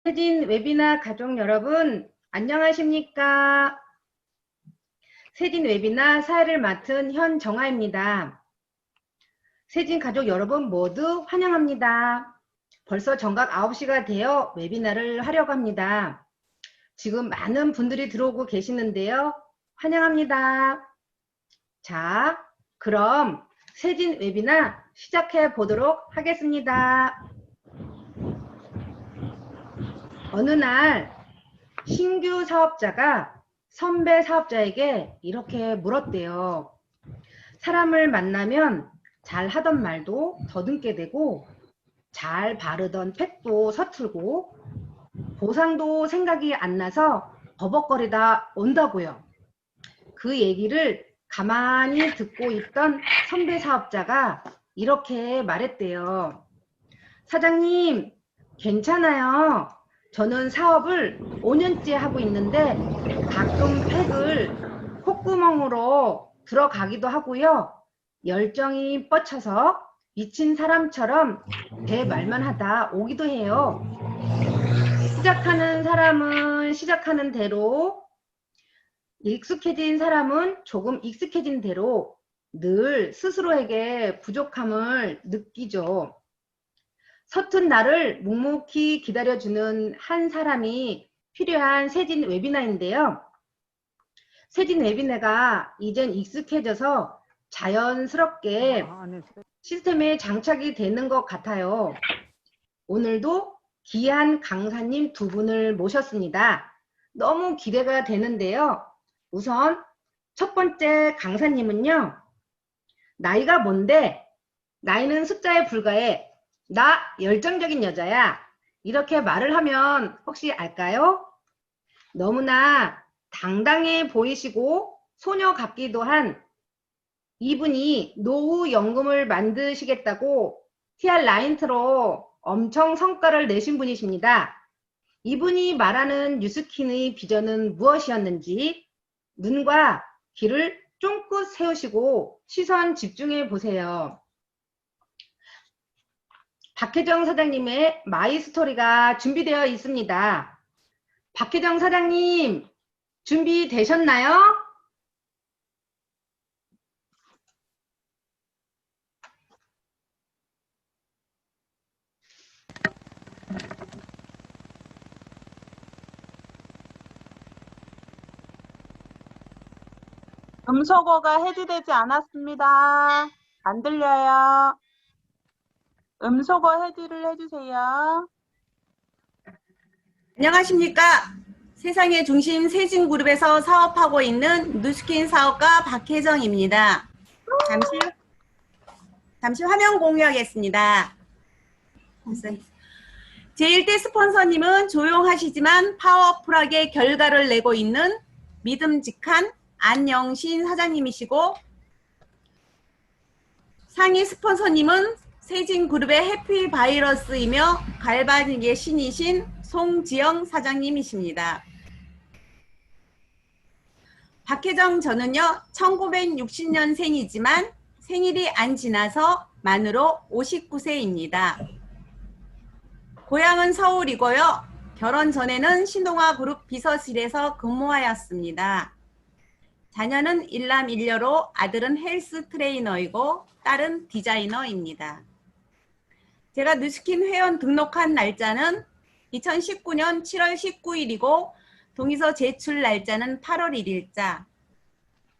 세진 웨비나 가족 여러분, 안녕하십니까? 세진 웨비나 사회를 맡은 현정아입니다. 세진 가족 여러분 모두 환영합니다. 벌써 정각 9시가 되어 웨비나를 하려고 합니다. 지금 많은 분들이 들어오고 계시는데요. 환영합니다. 자, 그럼 세진 웨비나 시작해 보도록 하겠습니다. 어느 날 신규 사업자가 선배 사업자에게 이렇게 물었대요. 사람을 만나면 잘 하던 말도 더듬게 되고 잘 바르던 팩도 서툴고 보상도 생각이 안 나서 버벅거리다 온다고요. 그 얘기를 가만히 듣고 있던 선배 사업자가 이렇게 말했대요. 사장님, 괜찮아요. 저는 사업을 5년째 하고 있는데 가끔 팩을 콧구멍으로 들어가기도 하고요. 열정이 뻗쳐서 미친 사람처럼 제 말만 하다 오기도 해요. 시작하는 사람은 시작하는 대로, 익숙해진 사람은 조금 익숙해진 대로 늘 스스로에게 부족함을 느끼죠. 서툰 나를 묵묵히 기다려주는 한 사람이 필요한 세진 웨비나인데요. 세진 웨비나가 이젠 익숙해져서 자연스럽게 시스템에 장착이 되는 것 같아요. 오늘도 귀한 강사님 두 분을 모셨습니다. 너무 기대가 되는데요. 우선 첫 번째 강사님은요. 나이가 뭔데? 나이는 숫자에 불과해. 나 열정적인 여자야. 이렇게 말을 하면 혹시 알까요? 너무나 당당해 보이시고 소녀 같기도 한 이분이 노후연금을 만드시겠다고 TR 라인트로 엄청 성과를 내신 분이십니다. 이분이 말하는 뉴스킨의 비전은 무엇이었는지 눈과 귀를 쫑긋 세우시고 시선 집중해 보세요. 박혜정 사장님의 마이스토리가 준비되어 있습니다. 박혜정 사장님, 준비되셨나요? 음소거가 해지되지 않았습니다. 안 들려요. 음소거 해지를 해주세요. 안녕하십니까. 세상의 중심 세진그룹에서 사업하고 있는 누스킨 사업가 박혜정입니다. 잠시 화면 공유하겠습니다. 제1대 스폰서님은 조용하시지만 파워풀하게 결과를 내고 있는 믿음직한 안영신 사장님이시고, 상위 스폰서님은 세진그룹의 해피바이러스이며 갈바닉의 신이신 송지영 사장님이십니다. 박혜정 저는요 1960년생이지만 생일이 안 지나서 만으로 59세입니다. 고향은 서울이고요. 결혼 전에는 신동아그룹 비서실에서 근무하였습니다. 자녀는 일남일녀로 아들은 헬스 트레이너이고 딸은 디자이너입니다. 제가 누스킨 회원 등록한 날짜는 2019년 7월 19일이고 동의서 제출 날짜는 8월 1일자,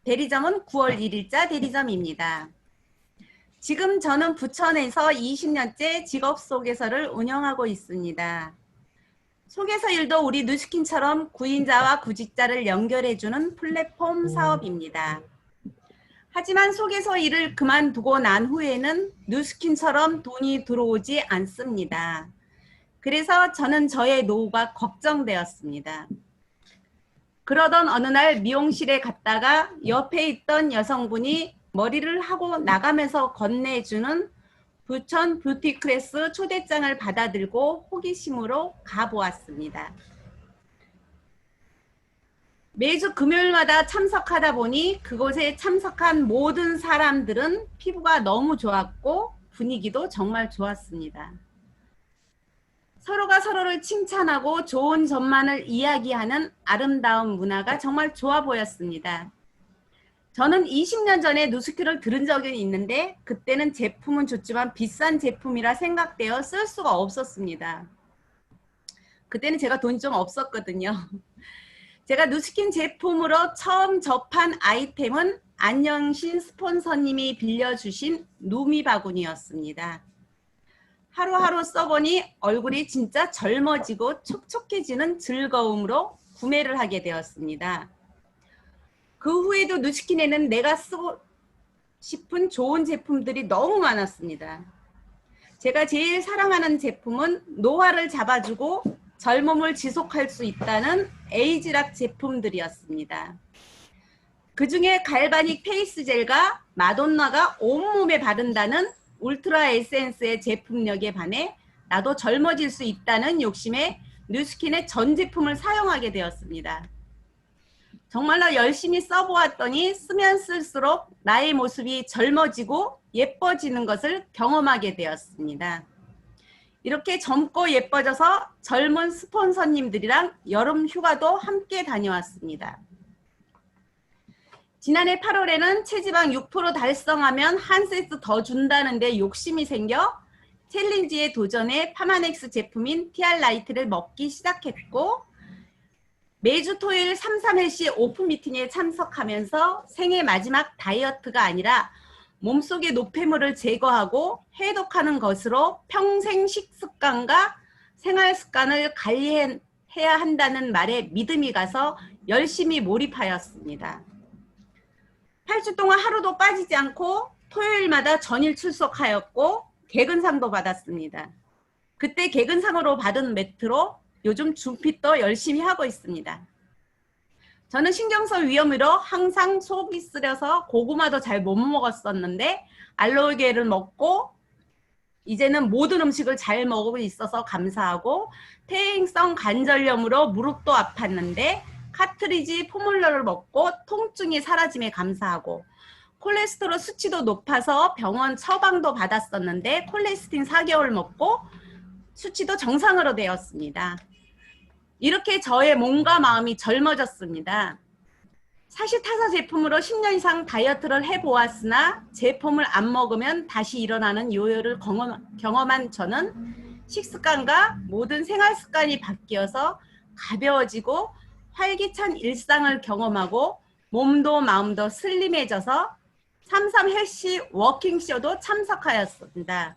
대리점은 9월 1일자 대리점입니다. 지금 저는 부천에서 20년째 직업 소개서를 운영하고 있습니다. 소개서 일도 우리 누스킨처럼 구인자와 구직자를 연결해주는 플랫폼 사업입니다. 하지만 소개서 일을 그만두고 난 후에는 누스킨처럼 돈이 들어오지 않습니다. 그래서 저는 저의 노후가 걱정되었습니다. 그러던 어느 날 미용실에 갔다가 옆에 있던 여성분이 머리를 하고 나가면서 건네주는 부천 뷰티클래스 초대장을 받아들고 호기심으로 가보았습니다. 매주 금요일마다 참석하다 보니 그곳에 참석한 모든 사람들은 피부가 너무 좋았고 분위기도 정말 좋았습니다. 서로가 서로를 칭찬하고 좋은 점만을 이야기하는 아름다운 문화가 정말 좋아 보였습니다. 저는 20년 전에 누스키를 들은 적이 있는데 그때는 제품은 좋지만 비싼 제품이라 생각되어 쓸 수가 없었습니다. 그때는 제가 돈이 좀 없었거든요. 제가 누스킨 제품으로 처음 접한 아이템은 안녕신 스폰서님이 빌려주신 누미 바구니였습니다. 하루하루 써보니 얼굴이 진짜 젊어지고 촉촉해지는 즐거움으로 구매를 하게 되었습니다. 그 후에도 누스킨에는 내가 쓰고 싶은 좋은 제품들이 너무 많았습니다. 제가 제일 사랑하는 제품은 노화를 잡아주고 젊음을 지속할 수 있다는 에이지락 제품들이었습니다. 그 중에 갈바닉 페이스 젤과 마돈나가 온몸에 바른다는 울트라 에센스의 제품력에 반해 나도 젊어질 수 있다는 욕심에 누스킨의 전 제품을 사용하게 되었습니다. 정말로 열심히 써보았더니 쓰면 쓸수록 나의 모습이 젊어지고 예뻐지는 것을 경험하게 되었습니다. 이렇게 젊고 예뻐져서 젊은 스폰서님들이랑 여름 휴가도 함께 다녀왔습니다. 지난해 8월에는 체지방 6% 달성하면 한 세트 더 준다는데 욕심이 생겨 챌린지에 도전해 파마넥스 제품인 TR라이트를 먹기 시작했고 매주 토요일 331시 오픈 미팅에 참석하면서 생애 마지막 다이어트가 아니라 몸속의 노폐물을 제거하고 해독하는 것으로 평생 식습관과 생활 습관을 관리해야 한다는 말에 믿음이 가서 열심히 몰입하였습니다. 8주 동안 하루도 빠지지 않고 토요일마다 전일 출석하였고 개근상도 받았습니다. 그때 개근상으로 받은 매트로 요즘 준핏도 열심히 하고 있습니다. 저는 신경성 위염으로 항상 속이 쓰려서 고구마도 잘 못 먹었었는데 알로에게를 먹고 이제는 모든 음식을 잘 먹고 있어서 감사하고 퇴행성 관절염으로 무릎도 아팠는데 카트리지 포뮬러를 먹고 통증이 사라짐에 감사하고 콜레스테롤 수치도 높아서 병원 처방도 받았었는데 콜레스틴 4개월 먹고 수치도 정상으로 되었습니다. 이렇게 저의 몸과 마음이 젊어졌습니다. 사시타사 제품으로 10년 이상 다이어트를 해보았으나 제품을 안 먹으면 다시 일어나는 요요를 경험한 저는 식습관과 모든 생활 습관이 바뀌어서 가벼워지고 활기찬 일상을 경험하고 몸도 마음도 슬림해져서 33 헬시 워킹쇼도 참석하였습니다.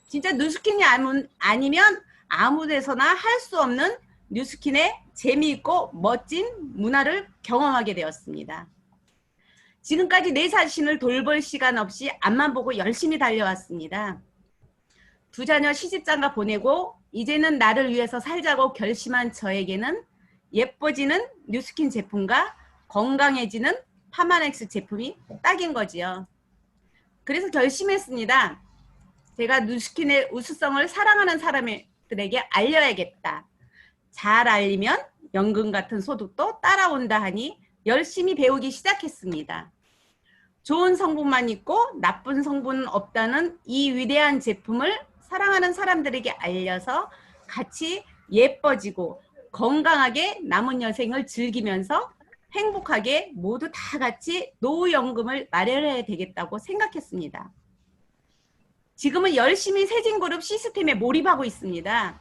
진짜 누스킨이 아니면 아무 데서나 할 수 없는 누스킨의 재미있고 멋진 문화를 경험하게 되었습니다. 지금까지 내 자신을 돌볼 시간 없이 앞만 보고 열심히 달려왔습니다. 두 자녀 시집장가 보내고 이제는 나를 위해서 살자고 결심한 저에게는 예뻐지는 누스킨 제품과 건강해지는 파마넥스 제품이 딱인 거지요. 그래서 결심했습니다. 제가 누스킨의 우수성을 사랑하는 사람들에게 알려야겠다. 잘 알리면 연금 같은 소득도 따라온다 하니 열심히 배우기 시작했습니다. 좋은 성분만 있고 나쁜 성분은 없다는 이 위대한 제품을 사랑하는 사람들에게 알려서 같이 예뻐지고 건강하게 남은 여생을 즐기면서 행복하게 모두 다 같이 노후연금을 마련해야 되겠다고 생각했습니다. 지금은 열심히 세진그룹 시스템에 몰입하고 있습니다.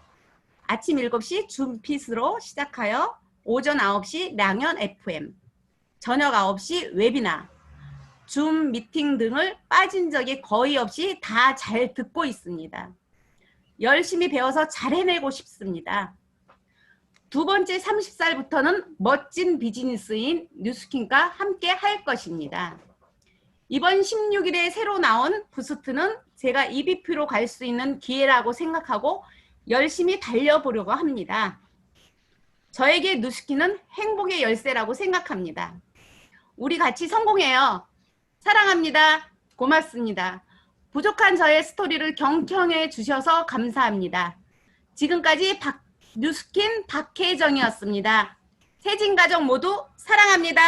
아침 7시 줌핏으로 시작하여 오전 9시 량연 FM, 저녁 9시 웨비나, 줌 미팅 등을 빠진 적이 거의 없이 다 잘 듣고 있습니다. 열심히 배워서 잘 해내고 싶습니다. 두 번째 30살부터는 멋진 비즈니스인 누스킨과 함께 할 것입니다. 이번 16일에 새로 나온 부스트는 제가 EBP로 갈 수 있는 기회라고 생각하고 열심히 달려보려고 합니다. 저에게 누스킨은 행복의 열쇠라고 생각합니다. 우리 같이 성공해요. 사랑합니다. 고맙습니다. 부족한 저의 스토리를 경청해 주셔서 감사합니다. 지금까지 누스킨 박혜정이었습니다. 세진가족 모두 사랑합니다.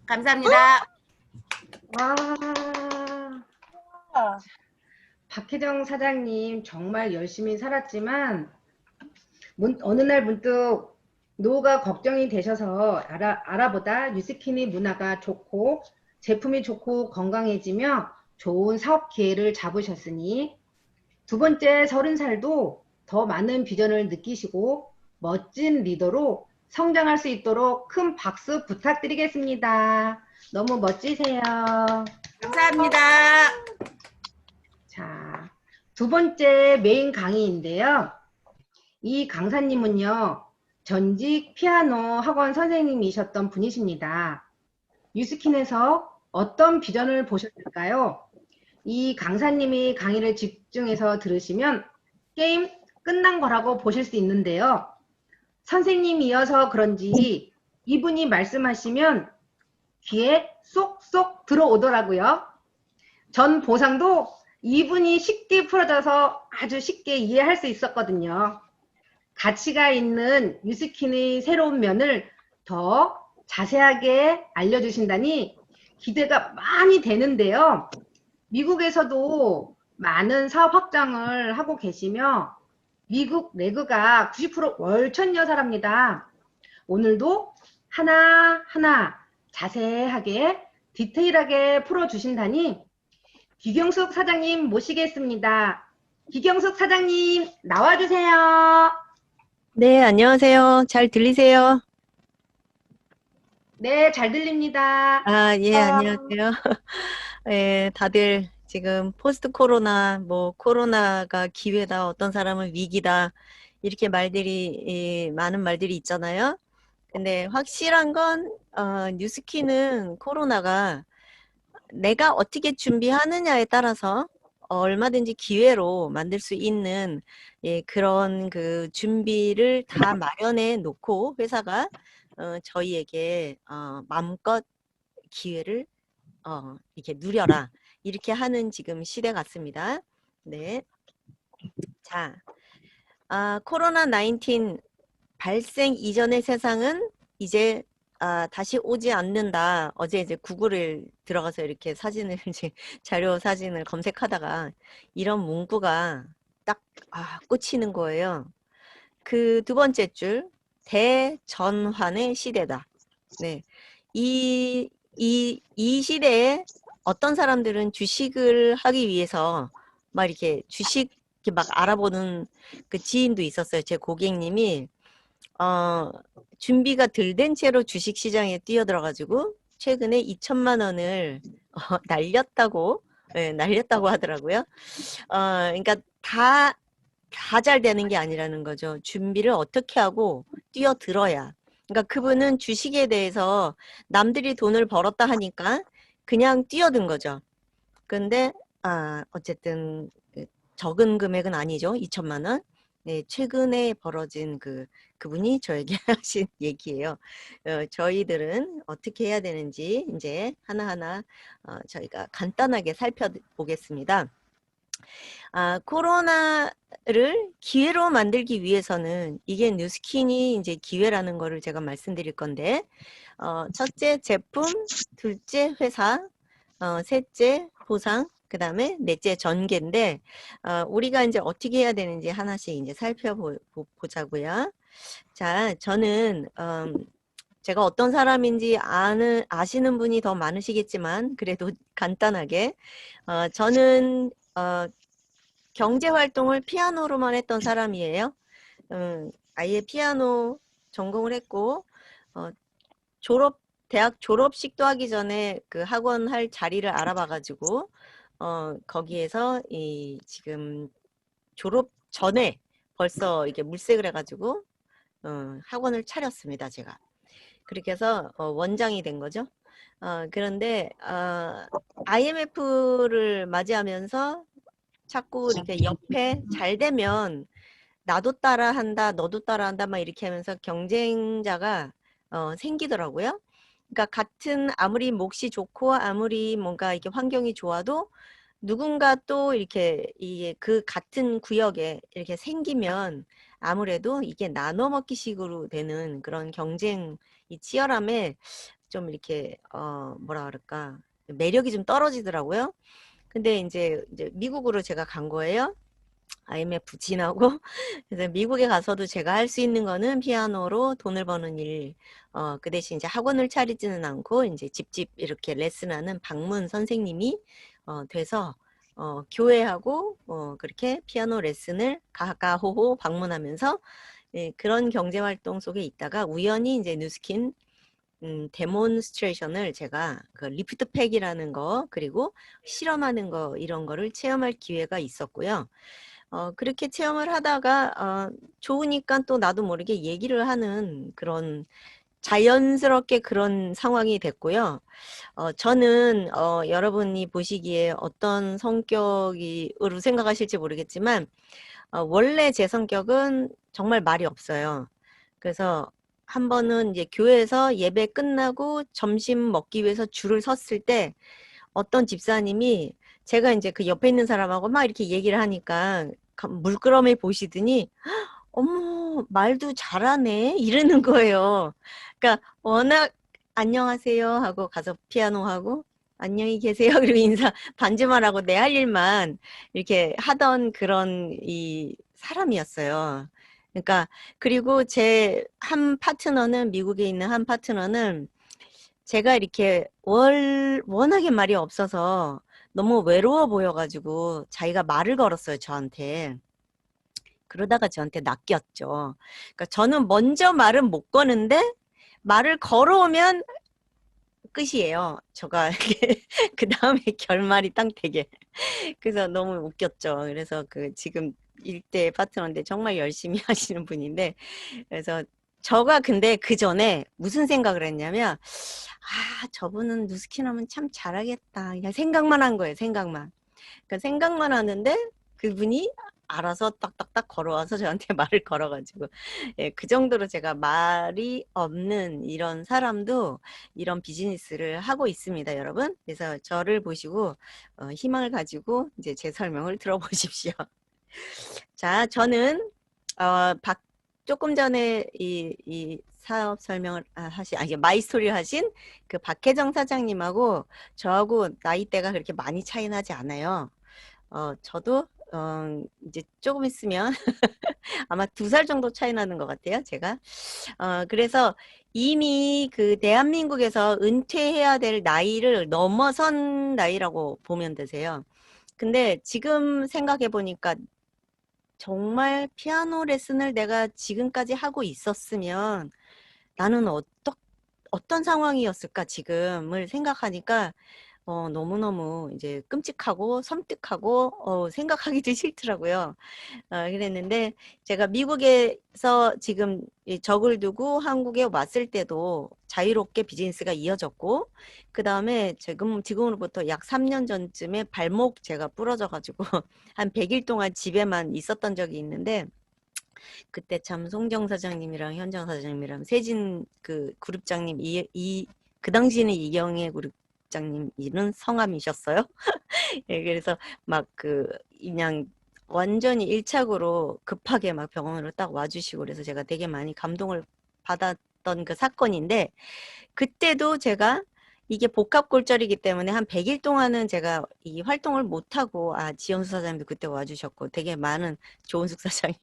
감사합니다. 와, 박혜정 사장님 정말 열심히 살았지만 어느 날 문득 노후가 걱정이 되셔서 알아보다 뉴스키니 문화가 좋고 제품이 좋고 건강해지며 좋은 사업 기회를 잡으셨으니 두 번째 30살도 더 많은 비전을 느끼시고 멋진 리더로 성장할 수 있도록 큰 박수 부탁드리겠습니다. 너무 멋지세요. 감사합니다. 자, 두 번째 메인 강의인데요. 이 강사님은요, 전직 피아노 학원 선생님이셨던 분이십니다. 뉴스킨에서 어떤 비전을 보셨을까요? 이 강사님이 강의를 집중해서 들으시면 게임 끝난 거라고 보실 수 있는데요. 선생님이어서 그런지 이분이 말씀하시면 귀에 쏙쏙 들어오더라고요. 전 보상도 이분이 쉽게 풀어져서 아주 쉽게 이해할 수 있었거든요. 가치가 있는 뉴스킨의 새로운 면을 더 자세하게 알려주신다니 기대가 많이 되는데요. 미국에서도 많은 사업 확장을 하고 계시며 미국 레그가 90% 월천여사랍니다. 오늘도 하나하나 자세하게 디테일하게 풀어주신다니 기경숙 사장님 모시겠습니다. 기경숙 사장님 나와주세요. 네, 안녕하세요. 잘 들리세요? 네, 잘 들립니다. 아, 예, 안녕하세요. 예, 다들 지금 포스트 코로나, 뭐, 코로나가 기회다, 어떤 사람은 위기다, 이렇게 많은 말들이 있잖아요. 근데 확실한 건, 뉴스키는 코로나가 내가 어떻게 준비하느냐에 따라서 얼마든지 기회로 만들 수 있는 그런 그 준비를 다 마련해 놓고 회사가 저희에게 마음껏 기회를 이렇게 누려라 이렇게 하는 지금 시대 같습니다. 네, 자, 코로나 19 발생 이전의 세상은 이제 다시 오지 않는다. 어제 이제 구글을 들어가서 이렇게 사진을 이제 자료 사진을 검색하다가 이런 문구가 딱 꽂히는 거예요. 그 두 번째 줄 대전환의 시대다. 네, 이 시대에 어떤 사람들은 주식을 하기 위해서 막 이렇게 주식 이렇게 막 알아보는 그 지인도 있었어요. 제 고객님이 준비가 덜 된 채로 주식 시장에 뛰어들어가지고 최근에 2천만 원을 날렸다고 날렸다고 하더라고요. 그러니까 다 잘 되는 게 아니라는 거죠. 준비를 어떻게 하고 뛰어들어야. 그러니까 그분은 주식에 대해서 남들이 돈을 벌었다 하니까 그냥 뛰어든 거죠. 근데 어쨌든 적은 금액은 아니죠. 2천만 원. 네, 최근에 벌어진 그분이 저에게 하신 얘기예요. 저희들은 어떻게 해야 되는지 이제 하나하나 저희가 간단하게 살펴보겠습니다. 코로나를 기회로 만들기 위해서는 이게 뉴스킨이 이제 기회라는 거를 제가 말씀드릴 건데, 첫째 제품, 둘째 회사, 셋째 보상, 그 다음에 넷째 전개인데, 우리가 이제 어떻게 해야 되는지 하나씩 이제 살펴보자고요. 자, 저는, 제가 어떤 사람인지 아시는 분이 더 많으시겠지만, 그래도 간단하게, 저는, 경제 활동을 피아노로만 했던 사람이에요. 아예 피아노 전공을 했고, 대학 졸업식도 하기 전에 그 학원 할 자리를 알아봐가지고, 거기에서 지금 졸업 전에 벌써 이게 물색을 해가지고, 학원을 차렸습니다, 제가. 그렇게 해서 원장이 된 거죠. 그런데, IMF를 맞이하면서 자꾸 이렇게 옆에 잘 되면 나도 따라한다, 너도 따라한다, 막 이렇게 하면서 경쟁자가 생기더라고요. 그러니까 아무리 몫이 좋고 아무리 뭔가 이렇게 환경이 좋아도 누군가 또 이렇게 그 같은 구역에 이렇게 생기면 아무래도 이게 나눠 먹기 식으로 되는 그런 경쟁 이 치열함에 좀 이렇게 뭐라 그럴까 매력이 좀 떨어지더라고요. 근데 이제 미국으로 제가 간 거예요. IMF 지나고 그래서 미국에 가서도 제가 할 수 있는 거는 피아노로 돈을 버는 일. 그 대신 이제 학원을 차리지는 않고 이제 집집 이렇게 레슨하는 방문 선생님이 돼서 교회하고 그렇게 피아노 레슨을 가가호호 방문하면서 예, 그런 경제 활동 속에 있다가 우연히 이제 누스킨 데몬스트레이션을 제가 그 리프트팩이라는 거 그리고 실험하는 거 이런 거를 체험할 기회가 있었고요. 그렇게 체험을 하다가 좋으니까 또 나도 모르게 얘기를 하는 그런 자연스럽게 그런 상황이 됐고요. 저는 여러분이 보시기에 어떤 성격으로 생각하실지 모르겠지만 원래 제 성격은 정말 말이 없어요. 그래서 한 번은 이제 교회에서 예배 끝나고 점심 먹기 위해서 줄을 섰을 때 어떤 집사님이 제가 이제 그 옆에 있는 사람하고 막 이렇게 얘기를 하니까 물끄러미 보시더니 어머 말도 잘하네 이러는 거예요. 그러니까 워낙 안녕하세요 하고 가서 피아노 하고 안녕히 계세요 그리고 인사 반주만 하고 내 할 일만 이렇게 하던 그런 이 사람이었어요. 그러니까 그리고 제 한 파트너는 미국에 있는 한 파트너는 제가 이렇게 워낙에 말이 없어서 너무 외로워 보여가지고 자기가 말을 걸었어요, 저한테. 그러다가 저한테 낚였죠. 그러니까 저는 먼저 말은 못 거는데 말을 걸어오면 끝이에요. 저가 그 다음에 결말이 딱 되게. 그래서 너무 웃겼죠. 그래서 그 지금 일대 파트너인데 정말 열심히 하시는 분인데 그래서 저가 근데 그 전에 무슨 생각을 했냐면 저분은 누스킨 하면 참 잘하겠다. 그냥 생각만 한 거예요. 생각만. 그러니까 생각만 하는데 그분이 알아서 딱딱딱 걸어와서 저한테 말을 걸어가지고 예, 그 정도로 제가 말이 없는 이런 사람도 이런 비즈니스를 하고 있습니다, 여러분. 그래서 저를 보시고 희망을 가지고 이제 제 설명을 들어보십시오. 자, 저는 조금 전에 이 사업 설명을 이게 마이스토리를 하신 그 박혜정 사장님하고 저하고 나이대가 그렇게 많이 차이 나지 않아요. 저도 이제 조금 있으면 아마 2살 정도 차이 나는 것 같아요, 제가. 그래서 이미 그 대한민국에서 은퇴해야 될 나이를 넘어선 나이라고 보면 되세요. 근데 지금 생각해 보니까 정말 피아노 레슨을 내가 지금까지 하고 있었으면 나는 어떤 상황이었을까 지금을 생각하니까 너무너무 이제 끔찍하고 섬뜩하고 생각하기도 싫더라고요. 그랬는데 제가 미국에서 지금 적을 두고 한국에 왔을 때도 자유롭게 비즈니스가 이어졌고 그 다음에 지금으로부터 약 3년 전쯤에 발목 제가 부러져 가지고 한 100일 동안 집에만 있었던 적이 있는데 그때 참 송정 사장님이랑 현정 사장님이랑 세진 그 그룹장님 그 당시에는 이경혜 그룹장님 이런 성함이셨어요. 예, 그래서 막 그냥 완전히 일착으로 급하게 막 병원으로 딱 와주시고 그래서 제가 되게 많이 감동을 받았던 그 사건인데 그때도 제가 이게 복합골절이기 때문에 한 100일 동안은 제가 이 활동을 못하고 지연수 사장님도 그때 와주셨고 되게 많은 조은숙 사장님,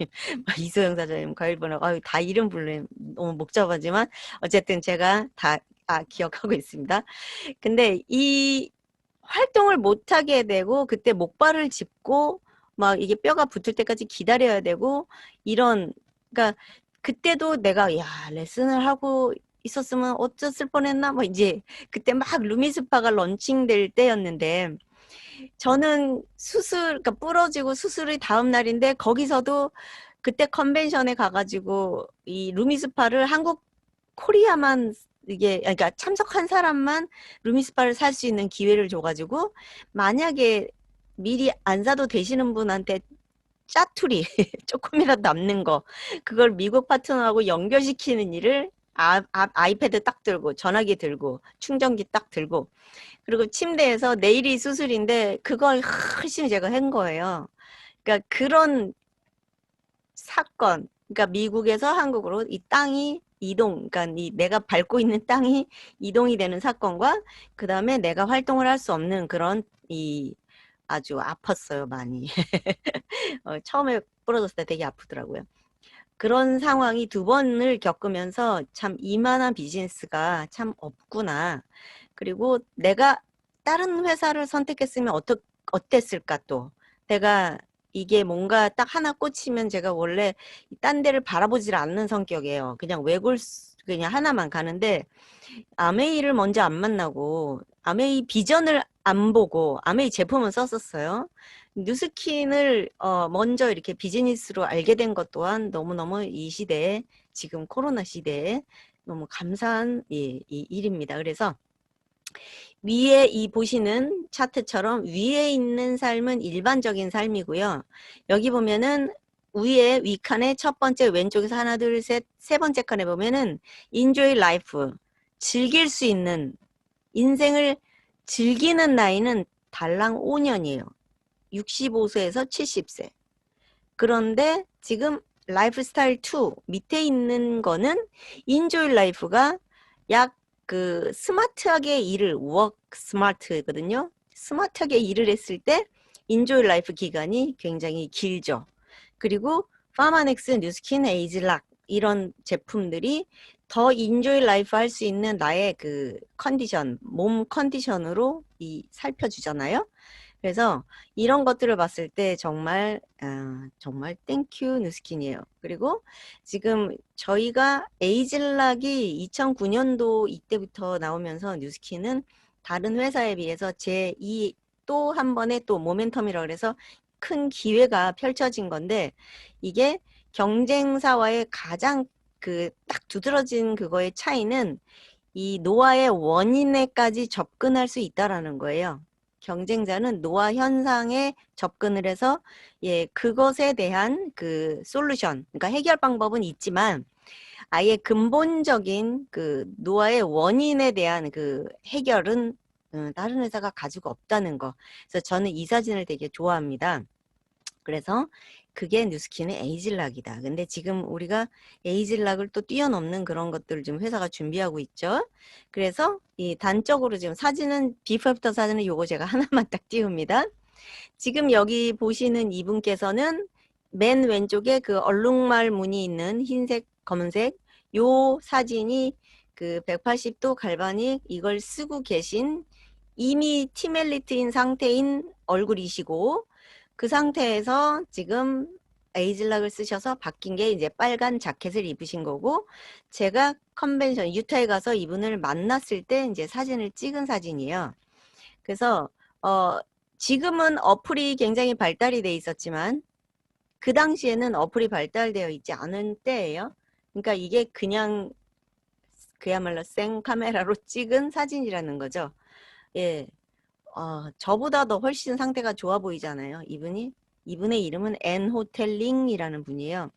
이소영 사장님, 과일번호 다 이름 부르면 너무 복잡하지만 어쨌든 제가 다 기억하고 있습니다. 근데 이 활동을 못하게 되고 그때 목발을 짚고 막 이게 뼈가 붙을 때까지 기다려야 되고 이런 그러니까 그때도 내가 레슨을 하고 있었으면 어쩌을 뻔했나 뭐 이제 그때 막 루미스파가 런칭될 때였는데 저는 그러니까 부러지고 수술이 다음 날인데 거기서도 그때 컨벤션에 가가지고 이 루미스파를 한국 코리아만 그러니까 참석한 사람만 루미스파를 살 수 있는 기회를 줘가지고 만약에 미리 안 사도 되시는 분한테 짜투리 조금이라도 남는 거 그걸 미국 파트너하고 연결시키는 일을 아이패드 딱 들고 전화기 들고 충전기 딱 들고 그리고 침대에서 내일이 수술인데 그걸 열심히 제가 한 거예요. 그러니까 그런 사건 그러니까 미국에서 한국으로 이 땅이 이동 그러니까 내가 밟고 있는 땅이 이동이 되는 사건과 그 다음에 내가 활동을 할 수 없는 그런 이 아주 아팠어요, 많이. 처음에 부러졌을 때 되게 아프더라고요. 그런 상황이 두 번을 겪으면서 참 이만한 비즈니스가 참 없구나. 그리고 내가 다른 회사를 선택했으면 어땠을까 또. 내가 이게 뭔가 딱 하나 꽂히면 제가 원래 딴 데를 바라보질 않는 성격이에요. 그냥 그냥 하나만 가는데 아메이를 먼저 안 만나고 아메이 비전을 안 보고 아메이 제품은 썼었어요. 뉴스킨을 먼저 이렇게 비즈니스로 알게 된 것 또한 너무너무 이 시대에 지금 코로나 시대에 너무 감사한 이 일입니다. 그래서 위에 이 보시는 차트처럼 위에 있는 삶은 일반적인 삶이고요. 여기 보면은 위에 위칸의 첫 번째 왼쪽에서 하나 둘 셋 세 번째 칸에 보면은 enjoy life 즐길 수 있는 인생을 즐기는 나이는 달랑 5년이에요. 65세에서 70세. 그런데 지금 라이프스타일 2 밑에 있는 거는 인조이 라이프가 약 그 스마트하게 일을 워크 스마트거든요. 스마트하게 일을 했을 때 인조이 라이프 기간이 굉장히 길죠. 그리고 파마넥스, 뉴스킨, 에이즐락 이런 제품들이 더 인조이 라이프 할 수 있는 나의 그 컨디션, 몸 컨디션으로 살펴주잖아요. 그래서 이런 것들을 봤을 때 정말 정말 땡큐 뉴스킨이에요. 그리고 지금 저희가 에이즐락이 2009년도 이때부터 나오면서 뉴스킨은 다른 회사에 비해서 제2 또 한 번의 또 모멘텀이라고 그래서 큰 기회가 펼쳐진 건데 이게 경쟁사와의 가장 그 딱 두드러진 그거의 차이는 이 노화의 원인에까지 접근할 수 있다라는 거예요. 경쟁자는 노화 현상에 접근을 해서 그것에 대한 그 솔루션, 그러니까 해결 방법은 있지만 아예 근본적인 그 노화의 원인에 대한 그 해결은 다른 회사가 가지고 없다는 거. 그래서 저는 이 사진을 되게 좋아합니다. 그래서 그게 뉴스킨의 에이즐락이다. 근데 지금 우리가 에이즐락을 또 뛰어넘는 그런 것들을 지금 회사가 준비하고 있죠. 그래서 이 단적으로 지금 사진은 비포 애프터 사진은 요거 제가 하나만 딱 띄웁니다. 지금 여기 보시는 이분께서는 맨 왼쪽에 그 얼룩말 무늬 있는 흰색, 검은색 요 사진이 그 180도 갈바닉 이걸 쓰고 계신 이미 티멜리트인 상태인 얼굴이시고 그 상태에서 지금 에이즐락을 쓰셔서 바뀐 게 이제 빨간 자켓을 입으신 거고 제가 컨벤션 유타에 가서 이분을 만났을 때 이제 사진을 찍은 사진이에요. 그래서 지금은 어플이 굉장히 발달이 돼 있었지만 그 당시에는 어플이 발달되어 있지 않은 때예요. 그러니까 이게 그냥 그야말로 생 카메라로 찍은 사진이라는 거죠. 예. 저보다 더 훨씬 상태가 좋아 보이잖아요. 이분의 이름은 앤 호텔링이라는 분이에요.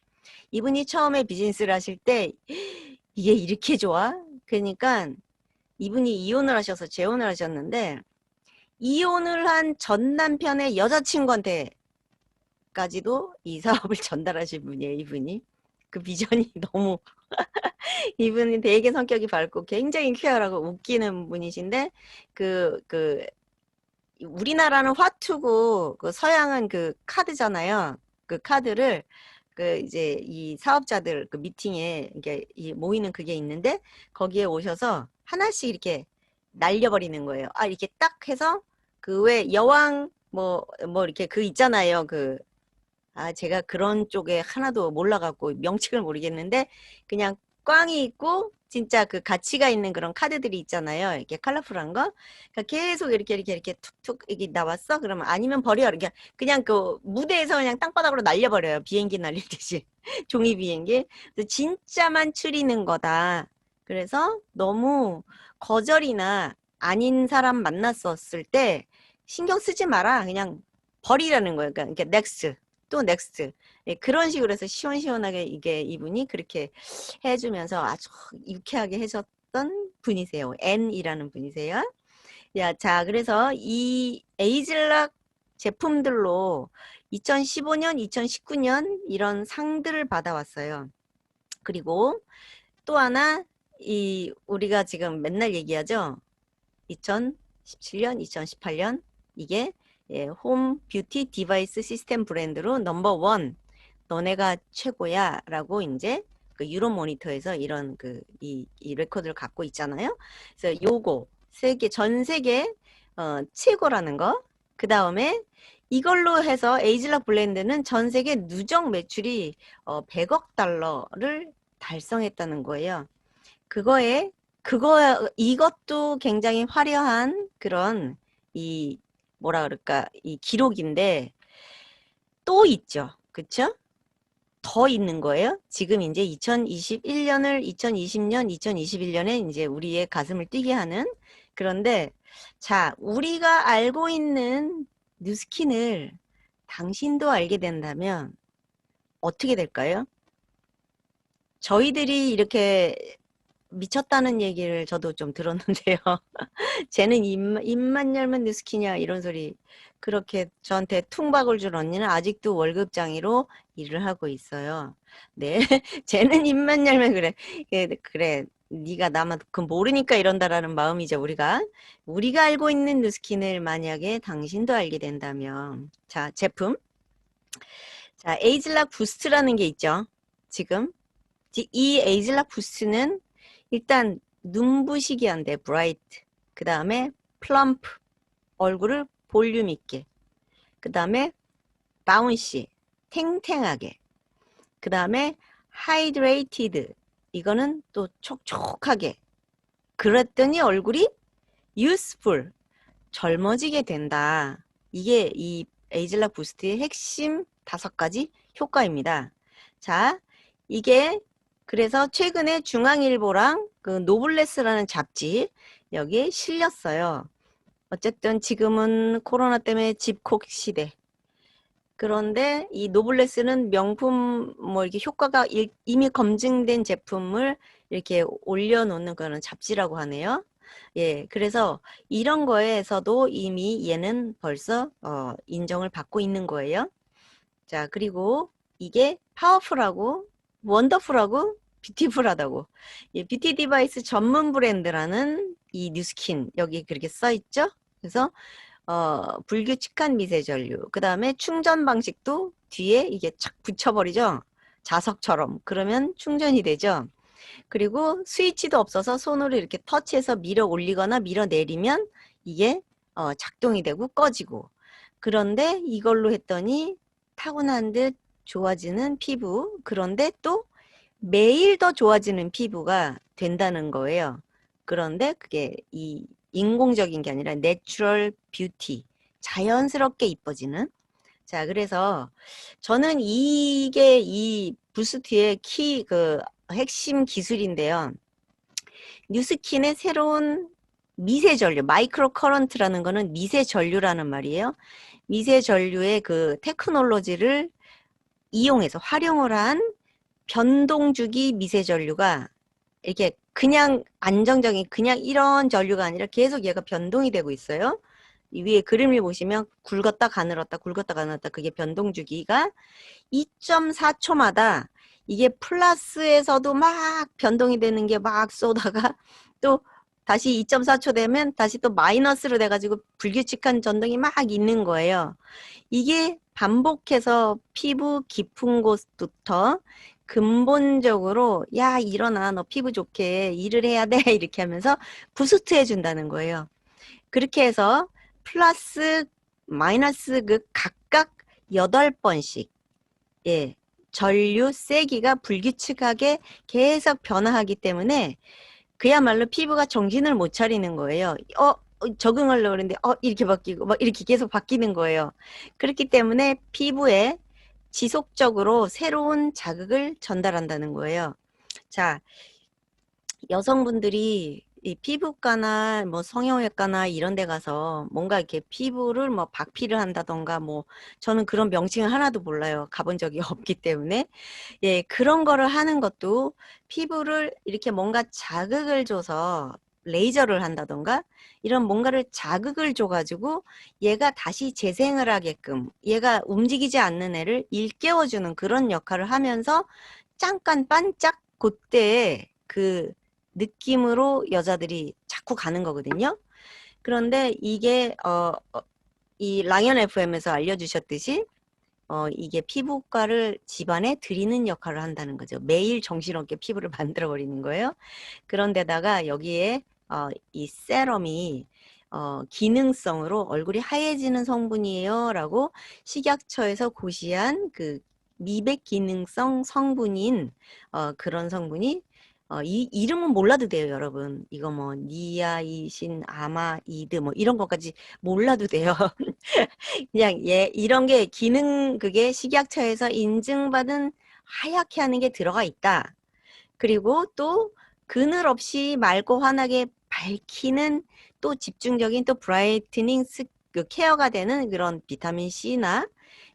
이분이 처음에 비즈니스를 하실 때 이게 이렇게 좋아? 그러니까 이분이 이혼을 하셔서 재혼을 하셨는데 이혼을 한 전 남편의 여자친구한테까지도 이 사업을 전달하신 분이에요. 이분이. 그 비전이 너무 이분이 되게 성격이 밝고 굉장히 쾌활하고 웃기는 분이신데 우리나라는 화투고 그 서양은 그 카드잖아요. 그 카드를 그 이제 이 사업자들 그 미팅에 이게 모이는 그게 있는데 거기에 오셔서 하나씩 이렇게 날려버리는 거예요. 이렇게 딱 해서 그 왜 여왕 뭐 이렇게 그 있잖아요. 제가 그런 쪽에 하나도 몰라갖고 명칭을 모르겠는데 그냥 꽝이 있고 진짜 그 가치가 있는 그런 카드들이 있잖아요. 이렇게 컬러풀한 거. 그러니까 계속 이렇게 툭툭 이게 나왔어? 그러면 아니면 버려. 그냥 그 무대에서 그냥 땅바닥으로 날려버려요. 비행기 날리듯이. 종이 비행기. 그래서 진짜만 추리는 거다. 그래서 너무 거절이나 아닌 사람 만났었을 때 신경 쓰지 마라. 그냥 버리라는 거예요. 그러니까 넥스트. 또 넥스트. 그런 식으로 해서 시원시원하게 이분이 그렇게 해주면서 아주 유쾌하게 해줬던 분이세요. 앤이라는 분이세요. 자, 그래서 이 에이즐락 제품들로 2015년, 2019년 이런 상들을 받아왔어요. 그리고 또 하나 우리가 지금 맨날 얘기하죠. 2017년, 2018년 이게 예, 홈 뷰티 디바이스 시스템 브랜드로 넘버 원, 너네가 최고야 라고 이제 그 유로 모니터에서 이런 이 레코드를 갖고 있잖아요. 그래서 요거 전 세계 최고라는 거. 그 다음에 이걸로 해서 에이즐락 블렌드는 전 세계 누적 매출이 100억 달러를 달성했다는 거예요. 이것도 굉장히 화려한 그런 뭐라 그럴까, 이 기록인데 또 있죠. 그쵸? 더 있는 거예요. 지금 이제 2020년, 2021년에 이제 우리의 가슴을 뛰게 하는. 그런데 자, 우리가 알고 있는 뉴스킨을 당신도 알게 된다면 어떻게 될까요? 저희들이 이렇게 미쳤다는 얘기를 저도 좀 들었는데요. 쟤는 입만 열면 뉴스키냐 이런 소리 그렇게 저한테 퉁박을 준 언니는 아직도 월급장이로 일을 하고 있어요. 네, 쟤는 입만 열면 그래. 그래. 네가 나만 그 모르니까 이런다라는 마음이죠. 우리가 알고 있는 뉴스킨을 만약에 당신도 알게 된다면, 자, 제품. 자, 에이즐락 부스트라는 게 있죠. 지금 이 에이즐락 부스트는 일단 눈부시게 한데 브라이트, 그 다음에 플럼프, 얼굴을 볼륨 있게, 그 다음에 바운시, 탱탱하게, 그 다음에 하이드레이티드, 이거는 또 촉촉하게. 그랬더니 얼굴이 유스풀, 젊어지게 된다. 이게 이 에이즐락 부스트의 핵심 5가지 효과입니다. 자, 이게 그래서 최근에 중앙일보랑 그 노블레스라는 잡지 여기에 실렸어요. 어쨌든 지금은 코로나 때문에 집콕 시대. 그런데 이 노블레스는 명품 뭐 이렇게 효과가 이미 검증된 제품을 이렇게 올려놓는 그런 잡지라고 하네요. 예, 그래서 이런 거에서도 이미 얘는 벌써 인정을 받고 있는 거예요. 자, 그리고 이게 파워풀하고 원더풀하고 뷰티풀하다고. 이 뷰티 디바이스 전문 브랜드라는 이 뉴스킨 여기 그렇게 써 있죠. 그래서 불규칙한 미세 전류. 그 다음에 충전 방식도 뒤에 이게 착 붙여버리죠. 자석처럼. 그러면 충전이 되죠. 그리고 스위치도 없어서 손으로 이렇게 터치해서 밀어 올리거나 밀어 내리면 이게 작동이 되고 꺼지고. 그런데 이걸로 했더니 타고난 듯 좋아지는 피부. 그런데 또 매일 더 좋아지는 피부가 된다는 거예요. 그런데 그게 이 인공적인 게 아니라 내추럴 뷰티, 자연스럽게 이뻐지는. 자, 그래서 저는 이게 이 부스트의 핵심 기술인데요. 뉴스킨의 새로운 미세 전류, 마이크로 커런트라는 거는 미세 전류라는 말이에요. 미세 전류의 그 테크놀로지를 이용해서 활용을 한 변동주기 미세 전류가 이렇게 그냥 안정적인 그냥 이런 전류가 아니라 계속 얘가 변동이 되고 있어요. 이 위에 그림을 보시면 굵었다 가늘었다 굵었다 가늘었다 그게 변동주기가 2.4초마다 이게 플러스에서도 막 변동이 되는 게 막 쏘다가 또 다시 2.4초 되면 다시 또 마이너스로 돼가지고 불규칙한 전동이 막 있는 거예요. 이게 반복해서 피부 깊은 곳부터 근본적으로 야 일어나 너 피부 좋게 일을 해야 돼 이렇게 하면서 부스트 해준다는 거예요. 그렇게 해서 플러스 마이너스 그 각각 8번씩 예 전류 세기가 불규칙하게 계속 변화하기 때문에 그야말로 피부가 정신을 못 차리는 거예요. 적응하려고 그러는데 이렇게 바뀌고 막 이렇게 계속 바뀌는 거예요. 그렇기 때문에 피부에 지속적으로 새로운 자극을 전달한다는 거예요. 자, 여성분들이 이 피부과나 뭐 성형외과나 이런 데 가서 뭔가 이렇게 피부를 뭐 박피를 한다던가 뭐 저는 그런 명칭을 하나도 몰라요. 가본 적이 없기 때문에. 예, 그런 거를 하는 것도 피부를 이렇게 뭔가 자극을 줘서 레이저를 한다던가 이런 뭔가를 자극을 줘가지고 얘가 다시 재생을 하게끔 얘가 움직이지 않는 애를 일깨워주는 그런 역할을 하면서 잠깐 반짝 그때 그 느낌으로 여자들이 자꾸 가는 거거든요. 그런데 이게 이 랑연 FM에서 알려주셨듯이 이게 피부과를 집안에 들이는 역할을 한다는 거죠. 매일 정신없게 피부를 만들어버리는 거예요. 그런데다가 여기에 이 세럼이 기능성으로 얼굴이 하얘지는 성분이에요 라고 식약처에서 고시한 그 미백 기능성 성분인 그런 성분이 이 이름은 몰라도 돼요, 여러분. 이거 뭐 니아이신, 아마이드 뭐 이런 것까지 몰라도 돼요. 그냥 이런 게 그게 식약처에서 인증받은 하얗게 하는 게 들어가 있다. 그리고 또 그늘 없이 맑고 환하게 밝히는 또 집중적인 또 브라이트닝 그 케어가 되는 그런 비타민 C나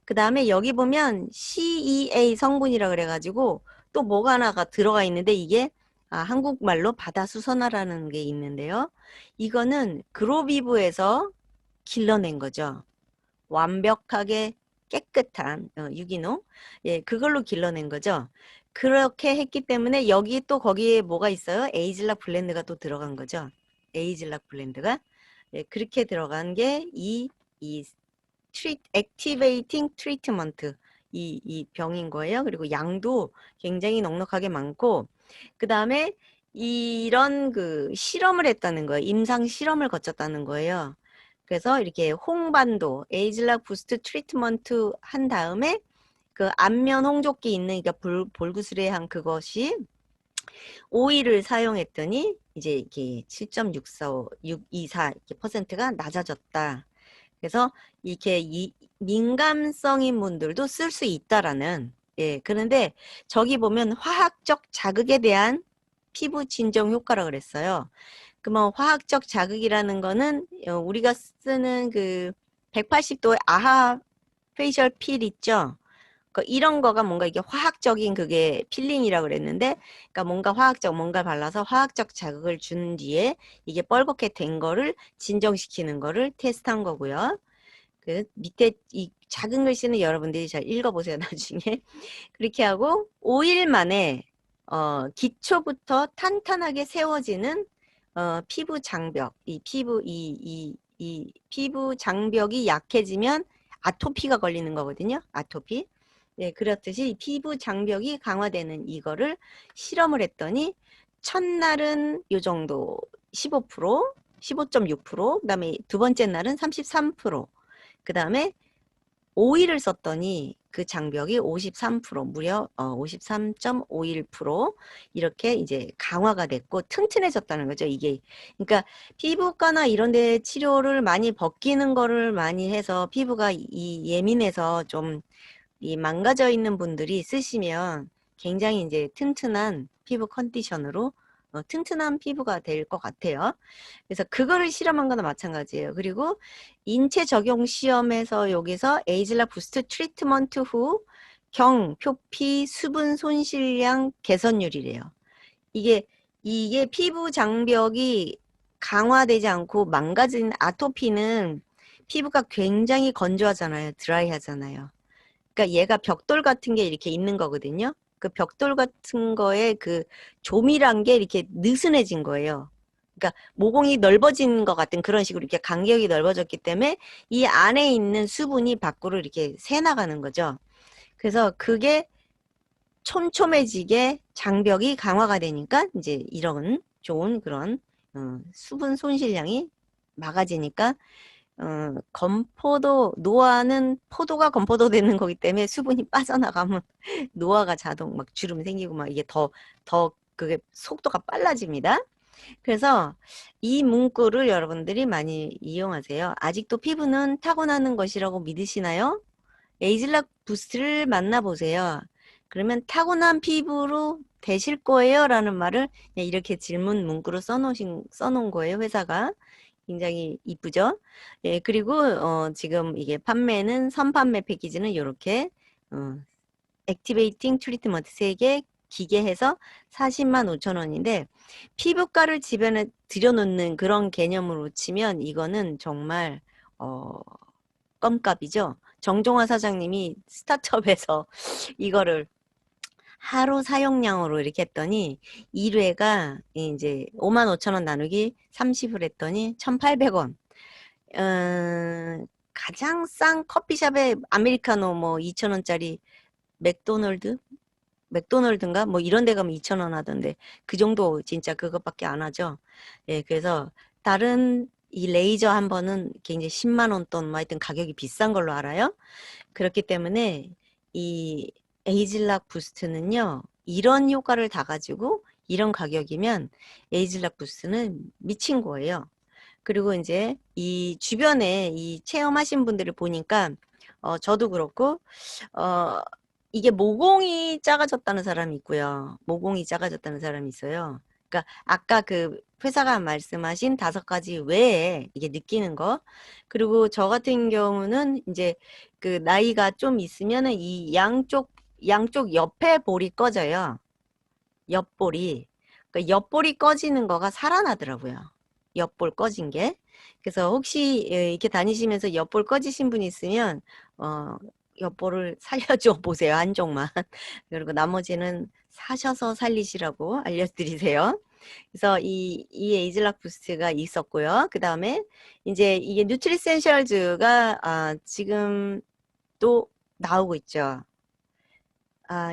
그 다음에 여기 보면 CEA 성분이라 그래가지고 또 뭐가 하나가 들어가 있는데 이게 한국말로 바다수선화라는 게 있는데요. 이거는 그로비브에서 길러낸 거죠. 완벽하게 깨끗한 유기농, 예, 그걸로 길러낸 거죠. 그렇게 했기 때문에 여기 또 거기에 뭐가 있어요? 에이즐락 블렌드가 또 들어간 거죠. 에이즐락 블렌드가, 예, 그렇게 들어간 게 이 액티베이팅 트리트먼트 이 병인 거예요. 그리고 양도 굉장히 넉넉하게 많고, 그 다음에 이런 그 실험을 했다는 거예요. 임상 실험을 거쳤다는 거예요. 그래서 이렇게 홍반도 에이즐락 부스트 트리트먼트 한 다음에 그 안면 홍조기 있는 그러니까 볼구스레한 그것이 오일을 사용했더니 이제 이게 7.645, 624 퍼센트가 낮아졌다. 그래서 이렇게 민감성인 분들도 쓸 수 있다라는, 예, 그런데 저기 보면 화학적 자극에 대한 피부 진정 효과라 그랬어요. 그러면 화학적 자극이라는 거는 우리가 쓰는 그 180도의 아하 페이셜 필 있죠? 이런 거가 뭔가 이게 화학적인 그게 필링이라 그랬는데, 그러니까 뭔가 발라서 화학적 자극을 준 뒤에 이게 뻘겋게 된 거를 진정시키는 거를 테스트한 거고요. 그 밑에 이 작은 글씨는 여러분들이 잘 읽어보세요, 나중에. 그렇게 하고 5일 만에 기초부터 탄탄하게 세워지는 피부 장벽, 이 피부 장벽이 약해지면 아토피가 걸리는 거거든요. 아토피. 네, 그렇듯이 피부 장벽이 강화되는 이거를 실험을 했더니 첫날은 요 정도 15%, 15.6%, 그다음에 두 번째 날은 33%, 그다음에 5일을 썼더니 그 장벽이 53%, 무려 53.51% 이렇게 이제 강화가 됐고 튼튼해졌다는 거죠, 이게. 그러니까 피부과나 이런 데 치료를 많이 벗기는 거를 많이 해서 피부가 예민해서 좀 이 망가져 있는 분들이 쓰시면 굉장히 이제 튼튼한 피부 컨디션으로 튼튼한 피부가 될 것 같아요. 그래서 그거를 실험한 거나 마찬가지예요. 그리고 인체 적용 시험에서 여기서 에이즐락 부스트 트리트먼트 후 표피 수분 손실량 개선율이래요. 이게 피부 장벽이 강화되지 않고 망가진 아토피는 피부가 굉장히 건조하잖아요. 드라이하잖아요. 그러니까 얘가 벽돌 같은 게 이렇게 있는 거거든요. 그 벽돌 같은 거에 그 조밀한 게 이렇게 느슨해진 거예요. 그러니까 모공이 넓어진 것 같은 그런 식으로 이렇게 간격이 넓어졌기 때문에 이 안에 있는 수분이 밖으로 이렇게 새 나가는 거죠. 그래서 그게 촘촘해지게 장벽이 강화가 되니까 이제 이런 좋은 그런 수분 손실량이 막아지니까 노화는 포도가 건포도 되는 거기 때문에 수분이 빠져나가면 노화가 자동 막 주름 생기고 막 이게 더 그게 속도가 빨라집니다. 그래서 이 문구를 여러분들이 많이 이용하세요. 아직도 피부는 타고나는 것이라고 믿으시나요? 에이즐락 부스트를 만나보세요. 그러면 타고난 피부로 되실 거예요? 라는 말을 그냥 이렇게 질문 문구로 써놓은 거예요, 회사가. 굉장히 이쁘죠? 예, 그리고 지금 이게 선판매 패키지는 이렇게 액티베이팅 트리트먼트 3개 기계해서 405,000원인데 피부과를 집에 들여놓는 그런 개념으로 치면 이거는 정말 껌값이죠. 정종화 사장님이 스타트업에서 이거를 하루 사용량으로 이렇게 했더니 1회가 이제 55,000원 나누기 30을 했더니 1,800원. 가장 싼 커피숍에 아메리카노 뭐 2,000원짜리 맥도널드인가 뭐 이런 데 가면 2,000원 하던데 그 정도 진짜 그것밖에 안 하죠. 예, 그래서 다른 이 레이저 한 번은 굉장히 10만 원 돈, 뭐 하여튼 가격이 비싼 걸로 알아요. 그렇기 때문에 이 에이즐락 부스트는요, 이런 효과를 다 가지고 이런 가격이면 에이즐락 부스트는 미친 거예요. 그리고 이제 이 주변에 이 체험하신 분들을 보니까 저도 그렇고 이게 모공이 작아졌다는 사람이 있고요. 모공이 작아졌다는 사람이 있어요. 그러니까 아까 그 회사가 말씀하신 5가지 외에 이게 느끼는 거. 그리고 저 같은 경우는 이제 그 나이가 좀 있으면은 이 양쪽 옆에 볼이 꺼져요. 옆볼이. 그러니까 옆볼이 꺼지는 거가 살아나더라고요. 옆볼 꺼진 게. 그래서 혹시 이렇게 다니시면서 옆볼 꺼지신 분 있으면 옆볼을 살려줘 보세요. 한쪽만. 그리고 나머지는 사셔서 살리시라고 알려드리세요. 그래서 이 에이즐락 부스트가 있었고요. 그 다음에 이제 이게 뉴트리센셜즈가 지금 또 나오고 있죠.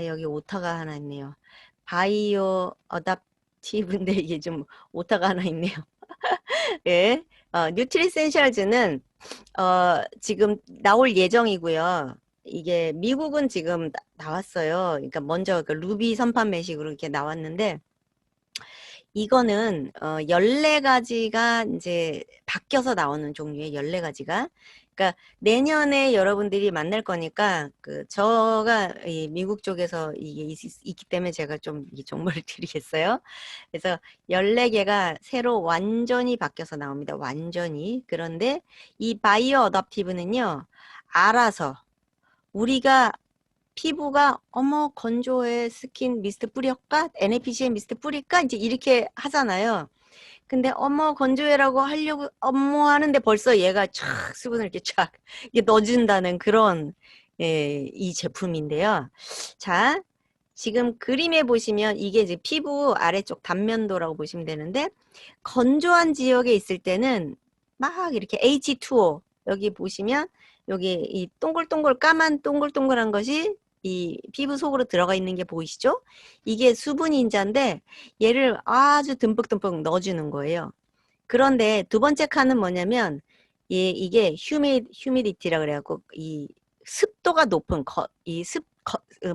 여기 오타가 하나 있네요. 바이오 어답티브인데 이게 좀 오타가 하나 있네요. 예. 뉴트리센셜즈는 지금 나올 예정이고요. 이게 미국은 지금 나왔어요. 그러니까 먼저 그 루비 선판 매식으로 이렇게 나왔는데 이거는 14가지가 이제 바뀌어서 나오는 종류의 14가지가. 그러니까 내년에 여러분들이 만날 거니까 저가 이 미국 쪽에서 이게 있기 때문에 제가 좀 이 정보를 드리겠어요. 그래서 14개가 새로 완전히 바뀌어서 나옵니다. 완전히. 그런데 이 바이오 어답티브는요. 알아서 우리가 피부가 어머 건조해 스킨 미스트 뿌릴까? NAPCA 미스트 뿌릴까? 이제 이렇게 하잖아요. 근데 어머 건조해라고 하려고 어머 하는데 벌써 얘가 촥 수분을 이렇게 촥 이게 넣어준다는 그런 이 제품인데요. 자, 지금 그림에 보시면 이게 이제 피부 아래쪽 단면도라고 보시면 되는데 건조한 지역에 있을 때는 막 이렇게 H2O 여기 보시면 여기 이 동글동글 까만 동글동글한 것이 이 피부 속으로 들어가 있는 게 보이시죠? 이게 수분 인자인데 얘를 아주 듬뿍듬뿍 넣어주는 거예요. 그런데 두 번째 칸은 뭐냐면 이게 휴미디티라 그래갖고 이 습도가 높은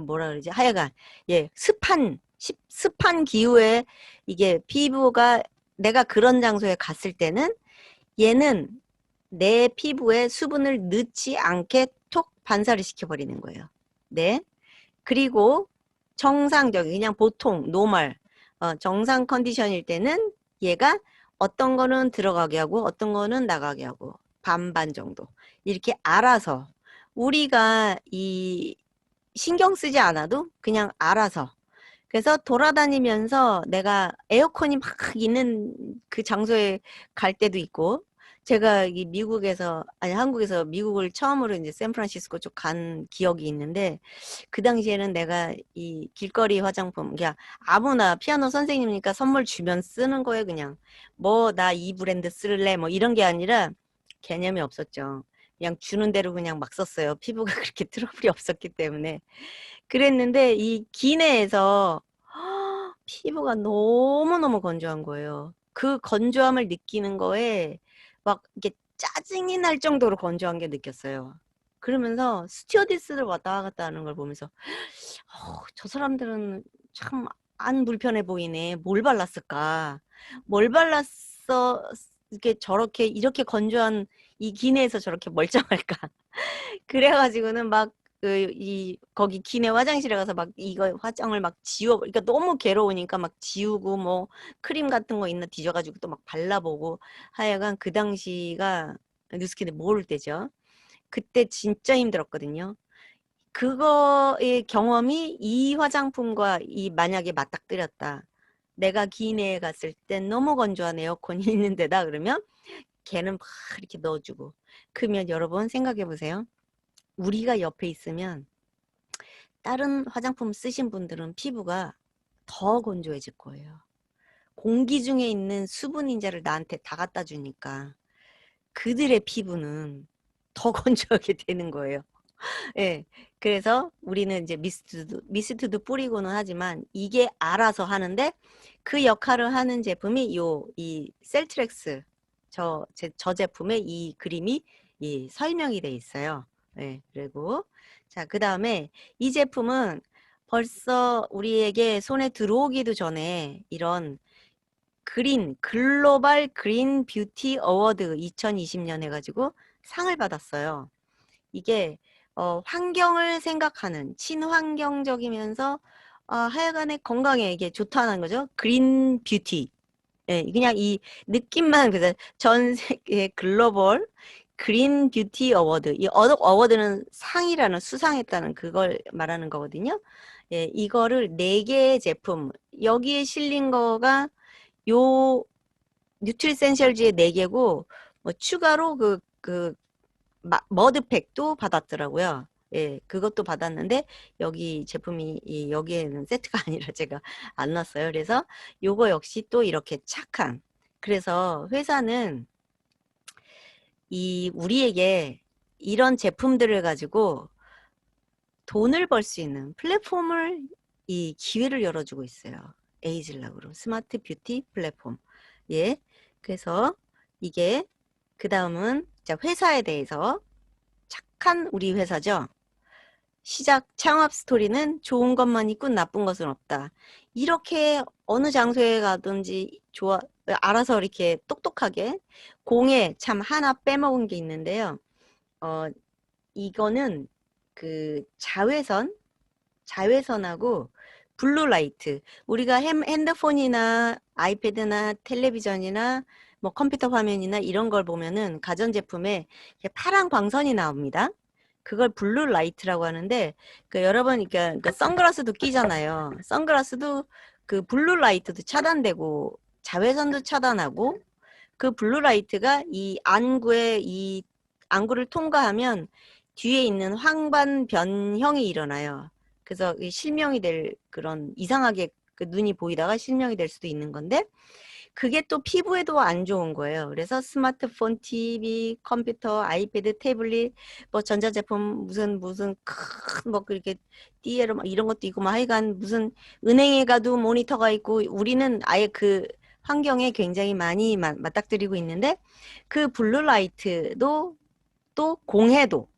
뭐라 그러지? 하여간 습한 기후에 이게 피부가 내가 그런 장소에 갔을 때는 얘는 내 피부에 수분을 넣지 않게 톡 반사를 시켜버리는 거예요. 네. 그리고 정상적인 그냥 보통 노멀 정상 컨디션일 때는 얘가 어떤 거는 들어가게 하고 어떤 거는 나가게 하고 반반 정도 이렇게 알아서 우리가 이 신경 쓰지 않아도 그냥 알아서 그래서 돌아다니면서 내가 에어컨이 막 있는 그 장소에 갈 때도 있고 제가 이 한국에서 미국을 처음으로 이제 샌프란시스코 쪽 간 기억이 있는데 그 당시에는 내가 이 길거리 화장품 그냥 아무나 피아노 선생님이니까 선물 주면 쓰는 거예요. 그냥 뭐 나 이 브랜드 쓸래 뭐 이런 게 아니라 개념이 없었죠. 그냥 주는 대로 그냥 막 썼어요. 피부가 그렇게 트러블이 없었기 때문에. 그랬는데 이 기내에서 피부가 너무너무 건조한 거예요. 그 건조함을 느끼는 거에 막 이렇게 짜증이 날 정도로 건조한 게 느꼈어요. 그러면서 스튜어디스를 왔다 갔다 하는 걸 보면서 저 사람들은 참 안 불편해 보이네. 뭘 발랐을까? 뭘 발랐어 이렇게 건조한 이 기내에서 저렇게 멀쩡할까? 그래가지고는 막 거기 기내 화장실에 가서 막 이거 화장을 막 그러니까 너무 괴로우니까 막 지우고 뭐 크림 같은 거 있나 뒤져가지고 또 막 발라보고 하여간 그 당시가 뉴스킨에 모를 때죠. 그때 진짜 힘들었거든요. 그거의 경험이 이 화장품과 만약에 맞닥뜨렸다. 내가 기내에 갔을 땐 너무 건조한 에어컨이 있는 데다 그러면 걔는 막 이렇게 넣어주고 그러면 여러분 생각해 보세요. 우리가 옆에 있으면 다른 화장품 쓰신 분들은 피부가 더 건조해질 거예요. 공기 중에 있는 수분 인자를 나한테 다 갖다 주니까 그들의 피부는 더 건조하게 되는 거예요. 예. 그래서 우리는 이제 미스트도 뿌리고는 하지만 이게 알아서 하는데 그 역할을 하는 제품이 이 셀트렉스 저 제품의 이 그림이 이 설명이 돼 있어요. 예. 그리고 자, 그다음에 이 제품은 벌써 우리에게 손에 들어오기도 전에 이런 글로벌 그린 뷰티 어워드 2020년 해가지고 상을 받았어요. 이게 환경을 생각하는 친환경적이면서 하여간에 건강에 이게 좋다는 거죠. 그린 뷰티. 예, 그냥 이 느낌만 그래서 전 세계 글로벌 그린 뷰티 어워드. 이 어워드는 상이라는 수상했다는 그걸 말하는 거거든요. 예, 이거를 4개의 제품 여기에 실린 거가 요 뉴트리센셜즈의 4개고 뭐 추가로 머드팩도 받았더라고요. 예, 그것도 받았는데 여기 제품이 여기에는 세트가 아니라 제가 안 놨어요. 그래서 요거 역시 또 이렇게 착한. 그래서 회사는 우리에게 이런 제품들을 가지고 돈을 벌 수 있는 플랫폼을 이 기회를 열어주고 있어요. 에이즐락으로 스마트 뷰티 플랫폼. 예, 그래서 이게 그 다음은 자 회사에 대해서 착한 우리 회사죠. 시작 창업 스토리는 좋은 것만 있고 나쁜 것은 없다. 이렇게 어느 장소에 가든지 알아서 이렇게 똑똑하게 공에 참 하나 빼먹은 게 있는데요. 이거는 그 자외선하고 블루라이트. 우리가 핸드폰이나 아이패드나 텔레비전이나 뭐 컴퓨터 화면이나 이런 걸 보면은 가전제품에 파란 광선이 나옵니다. 그걸 블루라이트라고 하는데 여러분 그러니까 선글라스도 끼잖아요. 선글라스도 그 블루라이트도 차단되고 자외선도 차단하고 그 블루라이트가 이 안구를 통과하면 뒤에 있는 황반 변형이 일어나요. 그래서 실명이 될 그런 이상하게 눈이 보이다가 실명이 될 수도 있는 건데 그게 또 피부에도 안 좋은 거예요. 그래서 스마트폰, TV, 컴퓨터, 아이패드, 태블릿, 뭐 전자제품 무슨 큰 뭐 그렇게 띠에로 막 이런 것도 있고 뭐 하여간 무슨 은행에 가도 모니터가 있고 우리는 아예 그 환경에 굉장히 많이 맞닥뜨리고 있는데 그 블루라이트도 또 공해도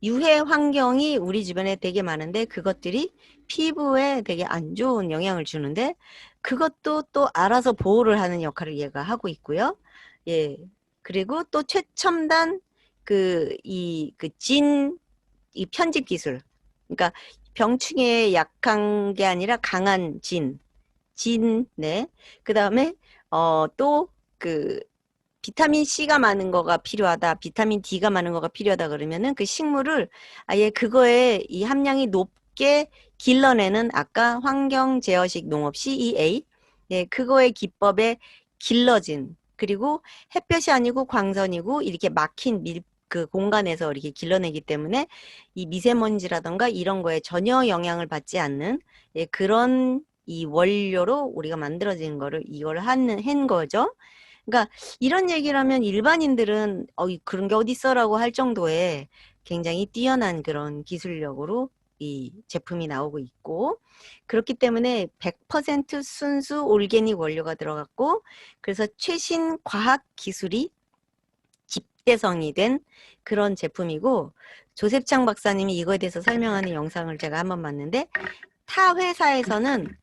유해 환경이 우리 주변에 되게 많은데 그것들이 피부에 되게 안 좋은 영향을 주는데 그것도 또 알아서 보호를 하는 역할을 얘가 하고 있고요. 예. 그리고 또 최첨단 이 편집 기술. 그러니까 병충해에 약한 게 아니라 강한 네. 그다음에 또 비타민 C가 많은 거가 필요하다, 비타민 D가 많은 거가 필요하다 그러면은 그 식물을 아예 그거에 이 함량이 높게 길러내는 아까 환경 제어식 농업 CEA, 예, 그거의 기법에 길러진 그리고 햇볕이 아니고 광선이고 이렇게 막힌 그 공간에서 이렇게 길러내기 때문에 이 미세먼지라던가 이런 거에 전혀 영향을 받지 않는 예, 그런 이 원료로 우리가 만들어진 거를 이걸 한 거죠. 그러니까 이런 얘기를 하면 일반인들은 그런 게 어딨어라고 할 정도의 굉장히 뛰어난 그런 기술력으로 이 제품이 나오고 있고 그렇기 때문에 100% 순수 올게닉 원료가 들어갔고 그래서 최신 과학 기술이 집대성이 된 그런 제품이고 조셉창 박사님이 이거에 대해서 설명하는 영상을 제가 한번 봤는데 타 회사에서는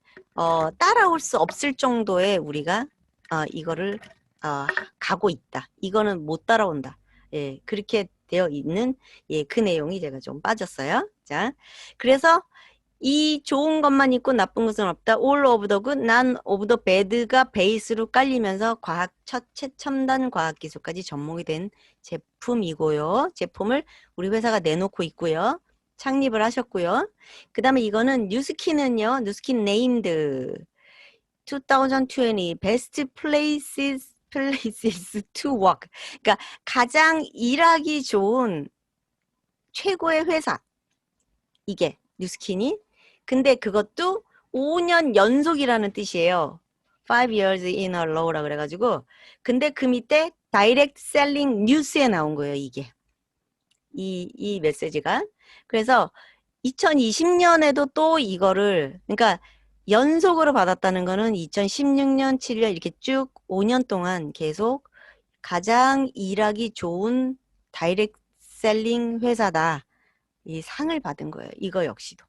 따라올 수 없을 정도의 우리가 이거를 가고 있다. 이거는 못 따라온다. 예, 그렇게 되어 있는 예, 그 내용이 제가 좀 빠졌어요. 자, 그래서 이 좋은 것만 있고 나쁜 것은 없다. All of the good, none of the bad가 베이스로 깔리면서 최첨단 과학기술까지 접목이 된 제품이고요. 제품을 우리 회사가 내놓고 있고요. 창립을 하셨고요. 그 다음에 이거는 뉴스킨은요. 뉴스킨 네임드 2020 Best Places to Work. 그러니까 가장 일하기 좋은 최고의 회사. 이게 뉴스킨이. 근데 그것도 5년 연속이라는 뜻이에요. 5 years in a row라 그래가지고. 근데 그 밑에 다이렉트 셀링 뉴스에 나온 거예요, 이게. 이 메시지가. 그래서 2020년에도 또 이거를, 그러니까 연속으로 받았다는 거는 2016년, 7년 이렇게 쭉 5년 동안 계속 가장 일하기 좋은 다이렉트 셀링 회사다. 이 상을 받은 거예요. 이거 역시도.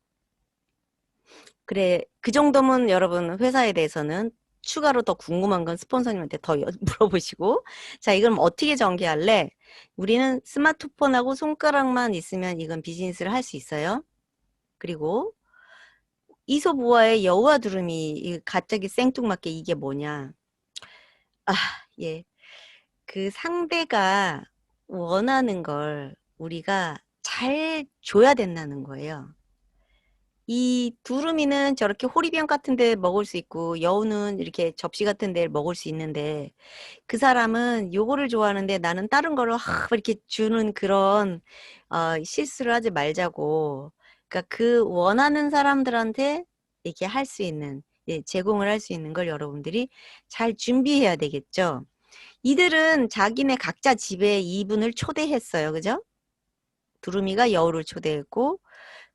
그래, 그 정도면 여러분 회사에 대해서는 추가로 더 궁금한 건 스폰서님한테 더 물어보시고. 자, 이건 어떻게 전개할래? 우리는 스마트폰하고 손가락만 있으면 이건 비즈니스를 할 수 있어요. 그리고 이솝우화의 여우와 두루미 갑자기 생뚱맞게 이게 뭐냐? 아, 예. 그 상대가 원하는 걸 우리가 잘 줘야 된다는 거예요. 이 두루미는 저렇게 호리병 같은 데 먹을 수 있고 여우는 이렇게 접시 같은 데 먹을 수 있는데 그 사람은 요거를 좋아하는데 나는 다른 거를 이렇게 주는 그런 실수를 하지 말자고. 그러니까 그 원하는 사람들한테 이렇게 할 수 있는, 예, 제공을 할 수 있는 걸 여러분들이 잘 준비해야 되겠죠. 이들은 자기네 각자 집에 이분을 초대했어요. 그죠? 두루미가 여우를 초대했고,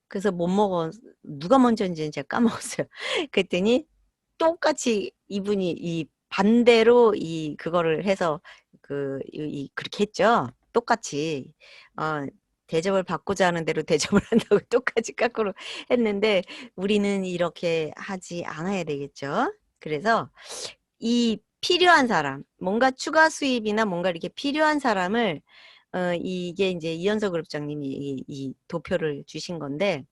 그래서 못 먹어, 누가 먼저인지는 제가 까먹었어요. 그랬더니 똑같이 이분이 이 반대로 그거를 해서 그렇게 했죠. 똑같이. 대접을 받고자 하는 대로 대접을 한다고 똑같이 거꾸로 했는데 우리는 이렇게 하지 않아야 되겠죠. 그래서 이 필요한 사람, 뭔가 추가 수입이나 뭔가 이렇게 필요한 사람을 이게 이제 이현석 그룹장님이 이 도표를 주신 건데,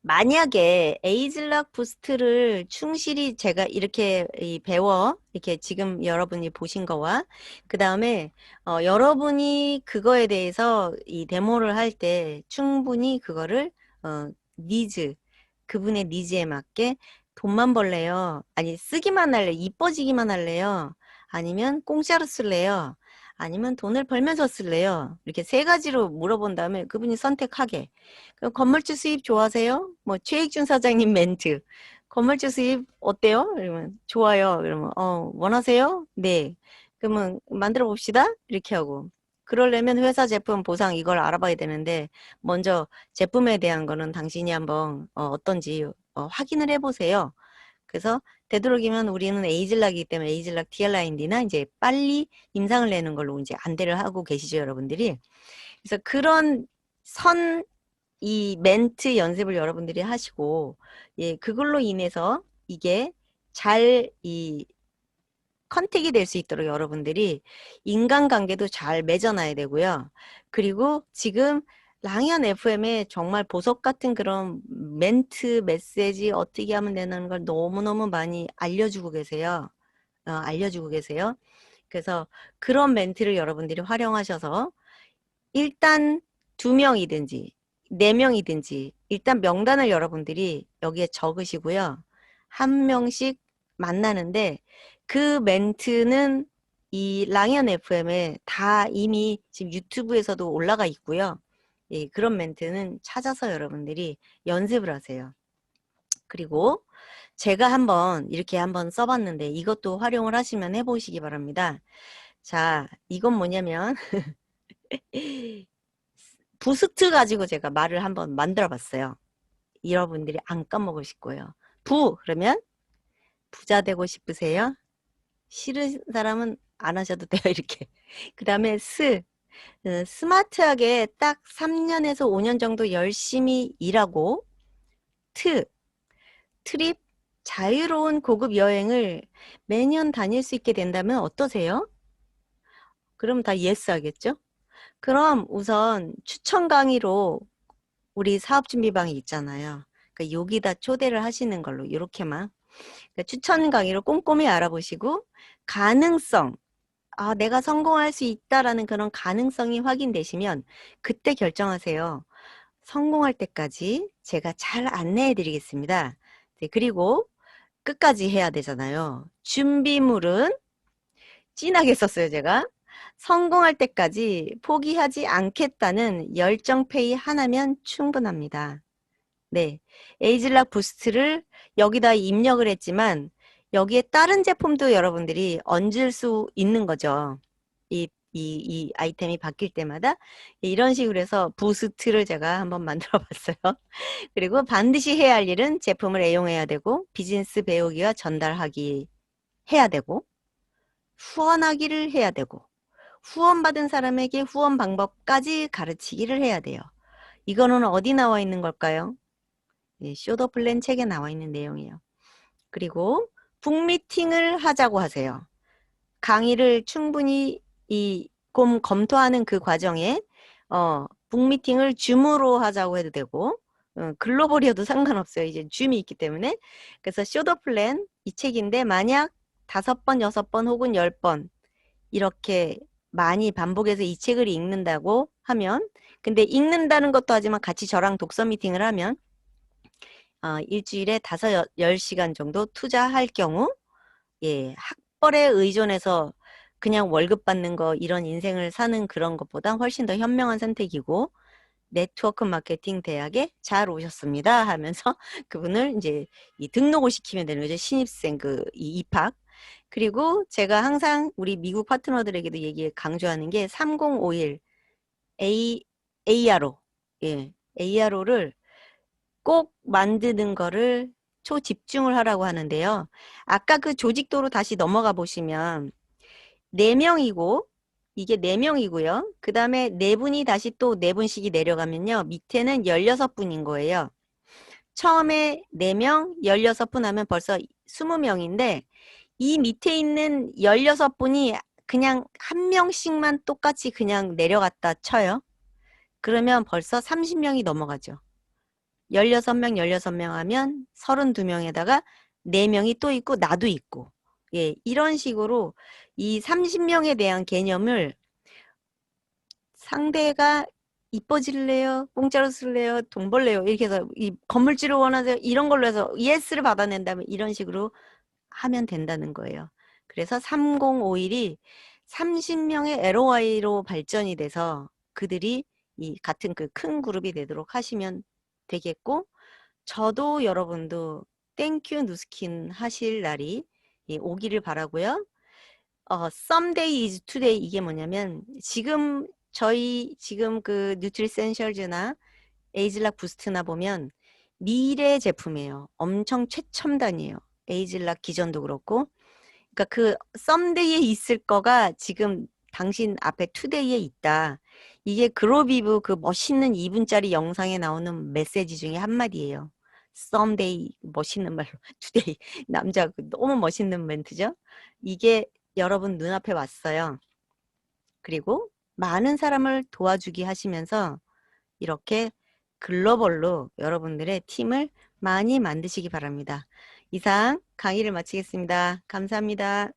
만약에 에이즐락 부스트를 충실히 제가 이렇게 이렇게 지금 여러분이 보신 거와 그 다음에 여러분이 그거에 대해서 이 데모를 할 때 충분히 그거를 그분의 니즈에 맞게 돈만 벌래요? 아니 쓰기만 할래요? 이뻐지기만 할래요? 아니면 공짜로 쓸래요? 아니면 돈을 벌면서 쓸래요? 이렇게 세 가지로 물어본 다음에 그분이 선택하게. 그럼 건물주 수입 좋아하세요? 뭐 최익준 사장님 멘트. 건물주 수입 어때요? 이러면 좋아요. 그러면 원하세요? 네. 그러면 만들어 봅시다. 이렇게 하고. 그러려면 회사 제품 보상 이걸 알아봐야 되는데 먼저 제품에 대한 거는 당신이 한번 어떤지 확인을 해보세요. 그래서 되도록이면 우리는 에이즐락이기 때문에 에이즐락 TLIND나 이제 빨리 임상을 내는 걸로 이제 안대를 하고 계시죠, 여러분들이. 그래서 그런 이 멘트 연습을 여러분들이 하시고, 예, 그걸로 인해서 이게 잘 컨택이 될 수 있도록 여러분들이 인간관계도 잘 맺어놔야 되고요. 그리고 지금 랑현 FM에 정말 보석 같은 그런 멘트 메시지 어떻게 하면 되는 걸 너무너무 많이 알려주고 계세요. 알려주고 계세요. 그래서 그런 멘트를 여러분들이 활용하셔서 일단 2명이든지 4명이든지 일단 명단을 여러분들이 여기에 적으시고요. 한 명씩 만나는데 그 멘트는 이 랑현 FM에 다 이미 지금 유튜브에서도 올라가 있고요. 예, 그런 멘트는 찾아서 여러분들이 연습을 하세요. 그리고 제가 이렇게 한번 써봤는데 이것도 활용을 하시면 해보시기 바랍니다. 자, 이건 뭐냐면 부스트 가지고 제가 말을 한번 만들어 봤어요. 여러분들이 안 까먹으실 거예요. 그러면 부자 되고 싶으세요? 싫은 사람은 안 하셔도 돼요. 이렇게. 그 다음에 스마트하게 딱 3년에서 5년 정도 열심히 일하고 트립 자유로운 고급 여행을 매년 다닐 수 있게 된다면 어떠세요? 그럼 다 예스 하겠죠? 그럼 우선 추천 강의로 우리 사업준비방이 있잖아요. 그러니까 여기다 초대를 하시는 걸로 이렇게만. 그러니까 추천 강의로 꼼꼼히 알아보시고 가능성, 내가 성공할 수 있다라는 그런 가능성이 확인되시면 그때 결정하세요. 성공할 때까지 제가 잘 안내해 드리겠습니다. 네, 그리고 끝까지 해야 되잖아요. 준비물은 진하게 썼어요, 제가. 성공할 때까지 포기하지 않겠다는 열정페이 하나면 충분합니다. 네, 에이즐락 부스트를 여기다 입력을 했지만 여기에 다른 제품도 여러분들이 얹을 수 있는 거죠. 이 이 아이템이 바뀔 때마다 이런 식으로 해서 부스트를 제가 한번 만들어 봤어요. 그리고 반드시 해야 할 일은 제품을 애용해야 되고 비즈니스 배우기와 전달하기 해야 되고 후원하기를 해야 되고 후원받은 사람에게 후원 방법까지 가르치기를 해야 돼요. 이거는 어디 나와 있는 걸까요? 쇼더 플랜 책에 나와 있는 내용이에요. 그리고 북미팅을 하자고 하세요. 강의를 충분히 검토하는 그 과정에 북미팅을 줌으로 하자고 해도 되고 글로벌이어도 상관없어요. 이제 줌이 있기 때문에. 그래서 쇼더 플랜 이 책인데 만약 5번, 6번 혹은 10번 이렇게 많이 반복해서 이 책을 읽는다고 하면 근데 읽는다는 것도 하지만 같이 저랑 독서 미팅을 하면 일주일에 5, 10시간 정도 투자할 경우 예, 학벌에 의존해서 그냥 월급 받는 거 이런 인생을 사는 그런 것보다 훨씬 더 현명한 선택이고 네트워크 마케팅 대학에 잘 오셨습니다 하면서 그분을 이제 등록을 시키면 되는 거죠. 신입생 입학. 그리고 제가 항상 우리 미국 파트너들에게도 강조하는 게 3051 ARO. 예. ARO를 꼭 만드는 거를 초집중을 하라고 하는데요. 아까 그 조직도로 다시 넘어가 보시면 4명이고 이게 4명이고요. 그 다음에 4분이 다시 또 4분씩이 내려가면요. 밑에는 16분인 거예요. 처음에 4명, 16분 하면 벌써 20명인데 이 밑에 있는 16분이 그냥 한 명씩만 똑같이 그냥 내려갔다 쳐요. 그러면 벌써 30명이 넘어가죠. 16명, 16명 하면 32명에다가 4명이 또 있고 나도 있고 예, 이런 식으로 이 30명에 대한 개념을 상대가 이뻐질래요? 공짜로 쓸래요? 돈 벌래요? 이렇게 해서 이 건물주를 원하세요? 이런 걸로 해서 예스를 받아낸다면 이런 식으로 하면 된다는 거예요. 그래서 3051이 30명의 LOI로 발전이 돼서 그들이 이 같은 그 큰 그룹이 되도록 하시면 되겠고 저도 여러분도 땡큐 누스킨 하실 날이 오기를 바라고요. someday is today 이게 뭐냐면 지금 그 뉴트리센셜즈나 에이즐락 부스트나 보면 미래 제품이에요. 엄청 최첨단이에요. 에이즐락 기전도 그렇고 그러니까 그 썸데이에 있을 거가 지금 당신 앞에 투데이에 있다. 이게 그로비브 그 멋있는 2분짜리 영상에 나오는 메시지 중에 한마디예요. 썸데이 멋있는 말로 투데이 남자 너무 멋있는 멘트죠. 이게 여러분 눈앞에 왔어요. 그리고 많은 사람을 도와주기 하시면서 이렇게 글로벌로 여러분들의 팀을 많이 만드시기 바랍니다. 이상 강의를 마치겠습니다. 감사합니다.